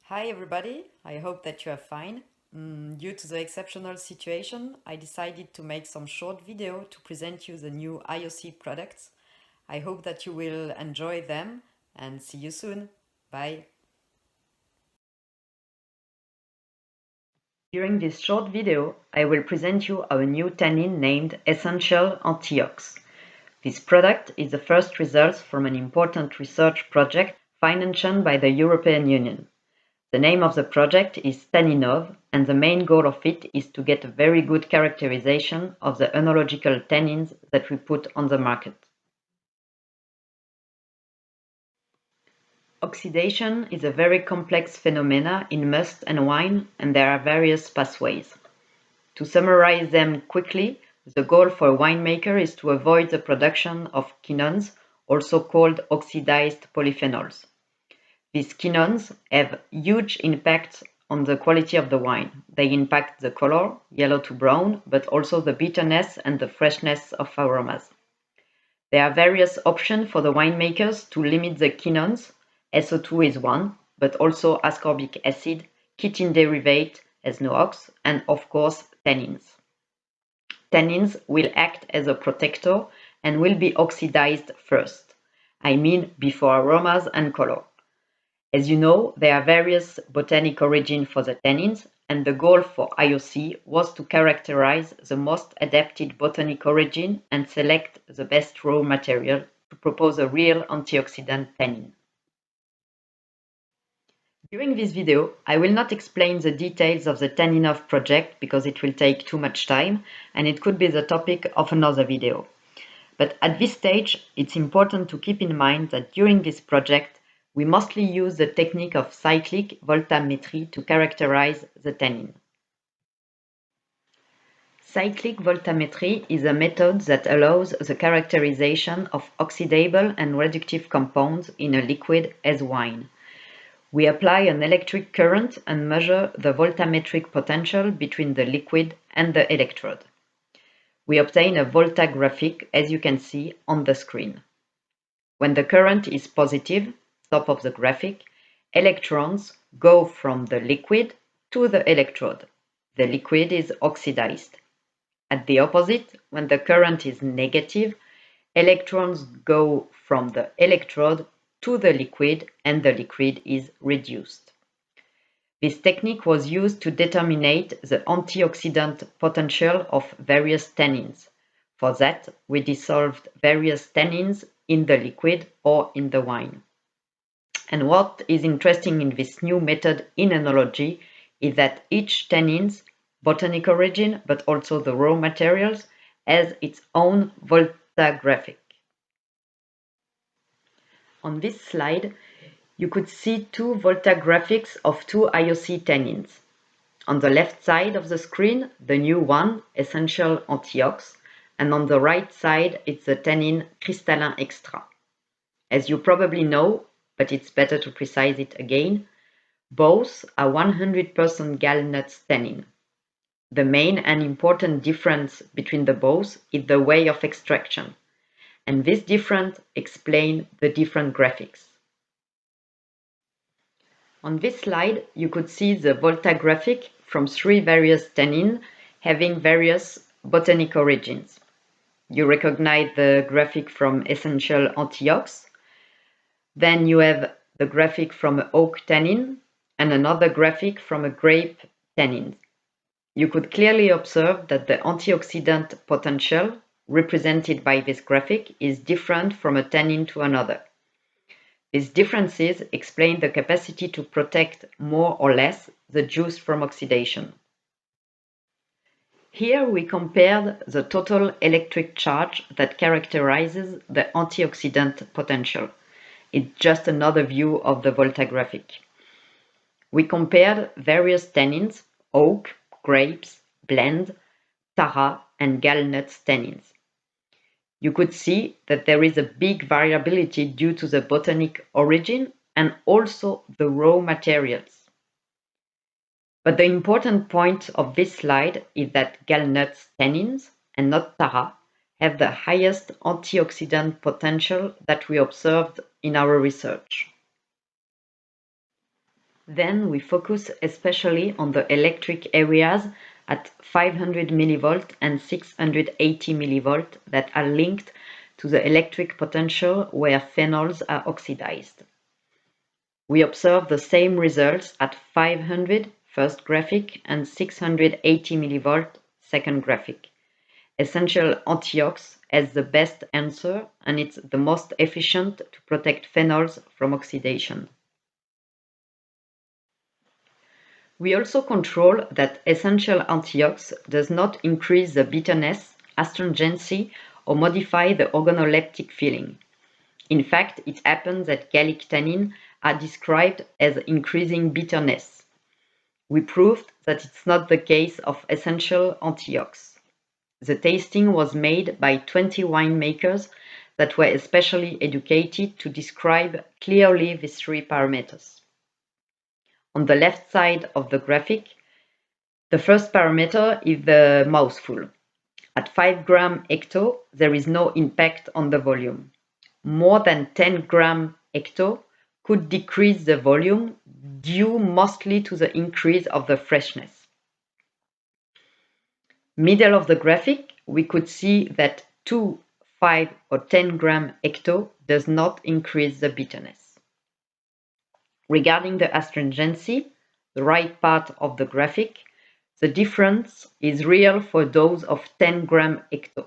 Hi everybody, I hope that you are fine. Due to the exceptional situation, I decided to make some short video to present you the new IOC products. I hope that you will enjoy them and see you soon. Bye. During this short video, I will present you our new tannin named Essential Anti-oxidant. This product is the first result from an important research project financed by the European Union. The name of the project is Tanninov, and the main goal of it is to get a very good characterization of the enological tannins that we put on the market. Oxidation is a very complex phenomena in must and wine, and there are various pathways. To summarize them quickly, the goal for a winemaker is to avoid the production of quinones, also called oxidized polyphenols. These quinones have huge impacts on the quality of the wine. They impact the color, yellow to brown, but also the bitterness and the freshness of aromas. There are various options for the winemakers to limit the quinones. SO2 is one, but also ascorbic acid, chitin derivate as NOx, and of course tannins. Tannins will act as a protector and will be oxidized first. I mean before aromas and color. As you know, there are various botanic origins for the tannins, and the goal for IOC was to characterize the most adapted botanic origin and select the best raw material to propose a real antioxidant tannin. During this video, I will not explain the details of the Tanninov project because it will take too much time and it could be the topic of another video. But at this stage, it's important to keep in mind that during this project, we mostly use the technique of cyclic voltametry to characterize the tannin. Cyclic voltametry is a method that allows the characterization of oxidable and reductive compounds in a liquid as wine. We apply an electric current and measure the voltametric potential between the liquid and the electrode. We obtain a Voltagraphic, as you can see on the screen. When the current is positive, top of the graphic, electrons go from the liquid to the electrode. The liquid is oxidized. At the opposite, when the current is negative, electrons go from the electrode to the liquid and the liquid is reduced. This technique was used to determine the antioxidant potential of various tannins. For that, we dissolved various tannins in the liquid or in the wine. And what is interesting in this new method in enology is that each tannin's botanic origin, but also the raw materials, has its own Voltagraphic. On this slide, you could see two Voltagraphics of two IOC tannins. On the left side of the screen, the new one, Essential Anti-oxidant, and on the right side, it's the tannin Cristallin Extra. As you probably know, but it's better to precise it again, both are 100% gallnuts tannin. The main and important difference between the both is the way of extraction, and this difference explains the different graphics. On this slide, you could see the Voltagraphic from three various tannins having various botanic origins. You recognize the graphic from Essential Anti-oxidant. Then you have the graphic from an oak tannin and another graphic from a grape tannin. You could clearly observe that the antioxidant potential represented by this graphic is different from a tannin to another. These differences explain the capacity to protect more or less the juice from oxidation. Here we compared the total electric charge that characterizes the antioxidant potential. It's just another view of the Voltagraphic. We compared various tannins, oak, grapes, blend, Tara, and gallnuts tannins. You could see that there is a big variability due to the botanic origin and also the raw materials. But the important point of this slide is that gallnuts tannins and not Tara have the highest antioxidant potential that we observed in our research. Then we focus especially on the electric areas at 500 mV and 680 mV that are linked to the electric potential where phenols are oxidized. We observe the same results at 500 first graphic and 680 mV second graphic. Essential antiox has the best answer and it's the most efficient to protect phenols from oxidation. We also control that essential antiox does not increase the bitterness, astringency, or modify the organoleptic feeling. In fact, it happens that gallic tannin are described as increasing bitterness. We proved that it's not the case of essential antiox. The tasting was made by 20 winemakers that were especially educated to describe clearly these three parameters. On the left side of the graphic, the first parameter is the mouthful. At 5 gram hecto, there is no impact on the volume. More than 10 gram hecto could decrease the volume due mostly to the increase of the freshness. Middle of the graphic, we could see that 2, 5 or 10 gram hecto does not increase the bitterness. Regarding the astringency, the right part of the graphic, the difference is real for dose of 10 gram hecto.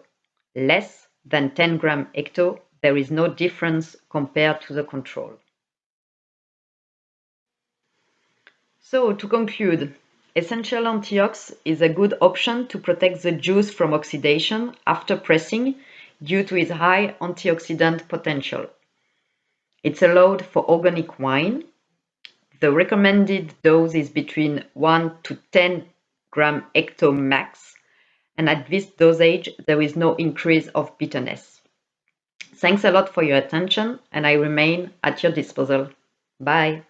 Less than 10 gram hecto, there is no difference compared to the control. So, to conclude, essential antiox is a good option to protect the juice from oxidation after pressing due to its high antioxidant potential. It's allowed for organic wine. The recommended dose is between 1 to 10 gram hecto max, and at this dosage there is no increase of bitterness. Thanks a lot for your attention, and I remain at your disposal. Bye!